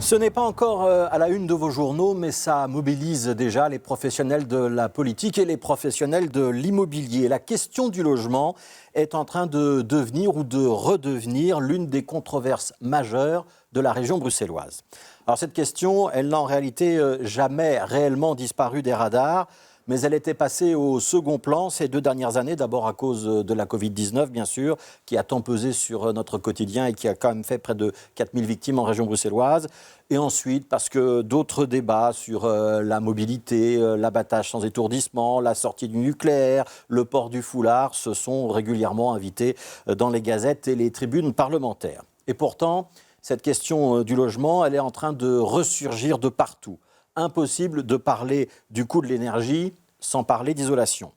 Ce n'est pas encore à la une de vos journaux, mais ça mobilise déjà les professionnels de la politique et les professionnels de l'immobilier. La question du logement est en train de devenir ou de redevenir l'une des controverses majeures de la région bruxelloise. Alors cette question, elle n'a en réalité jamais réellement disparu des radars, mais elle était passée au second plan ces 2 dernières années, d'abord à cause de la Covid-19, bien sûr, qui a tant pesé sur notre quotidien et qui a quand même fait près de 4000 victimes en région bruxelloise. Et ensuite, parce que d'autres débats sur la mobilité, l'abattage sans étourdissement, la sortie du nucléaire, le port du foulard, se sont régulièrement invités dans les gazettes et les tribunes parlementaires. Et pourtant, cette question du logement, elle est en train de ressurgir de partout. Impossible de parler du coût de l'énergie sans parler d'isolation.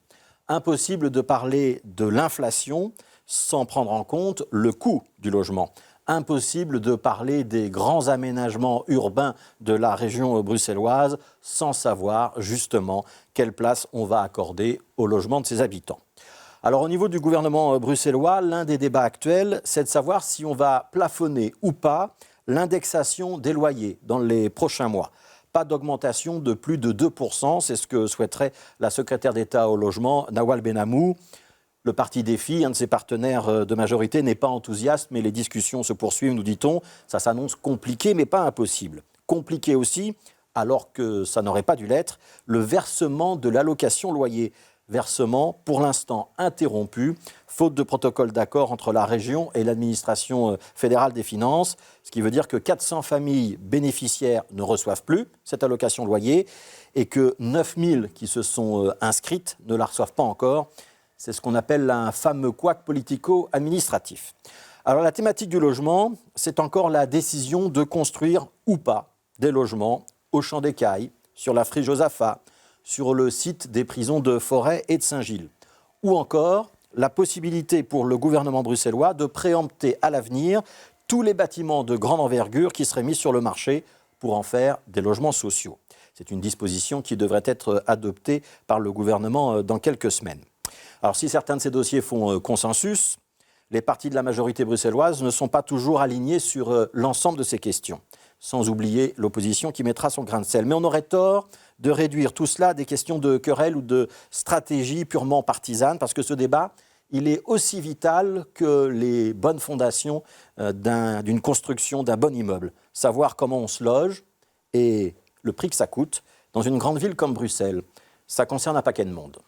Impossible de parler de l'inflation sans prendre en compte le coût du logement. Impossible de parler des grands aménagements urbains de la région bruxelloise sans savoir justement quelle place on va accorder au logement de ses habitants. Alors au niveau du gouvernement bruxellois, l'un des débats actuels, c'est de savoir si on va plafonner ou pas l'indexation des loyers dans les prochains mois. Pas d'augmentation de plus de 2%, c'est ce que souhaiterait la secrétaire d'État au logement, Nawal Benamou. Le parti Défi, un de ses partenaires de majorité, n'est pas enthousiaste, mais les discussions se poursuivent, nous dit-on. Ça s'annonce compliqué, mais pas impossible. Compliqué aussi, alors que ça n'aurait pas dû l'être, le versement de l'allocation loyer. Versement, pour l'instant, interrompu, faute de protocole d'accord entre la région et l'administration fédérale des finances, ce qui veut dire que 400 familles bénéficiaires ne reçoivent plus cette allocation loyer et que 9000 qui se sont inscrites ne la reçoivent pas encore. C'est ce qu'on appelle un fameux couac politico-administratif. Alors la thématique du logement, c'est encore la décision de construire ou pas des logements au Champ des Cailles, sur la friche Josaphat, sur le site des prisons de Forêt et de Saint-Gilles. Ou encore la possibilité pour le gouvernement bruxellois de préempter à l'avenir tous les bâtiments de grande envergure qui seraient mis sur le marché pour en faire des logements sociaux. C'est une disposition qui devrait être adoptée par le gouvernement dans quelques semaines. Alors si certains de ces dossiers font consensus, les partis de la majorité bruxelloise ne sont pas toujours alignés sur l'ensemble de ces questions, sans oublier l'opposition qui mettra son grain de sel. Mais on aurait tort de réduire tout cela à des questions de querelle ou de stratégie purement partisane, parce que ce débat, il est aussi vital que les bonnes fondations d'une construction d'un bon immeuble. Savoir comment on se loge et le prix que ça coûte dans une grande ville comme Bruxelles, ça concerne un paquet de monde.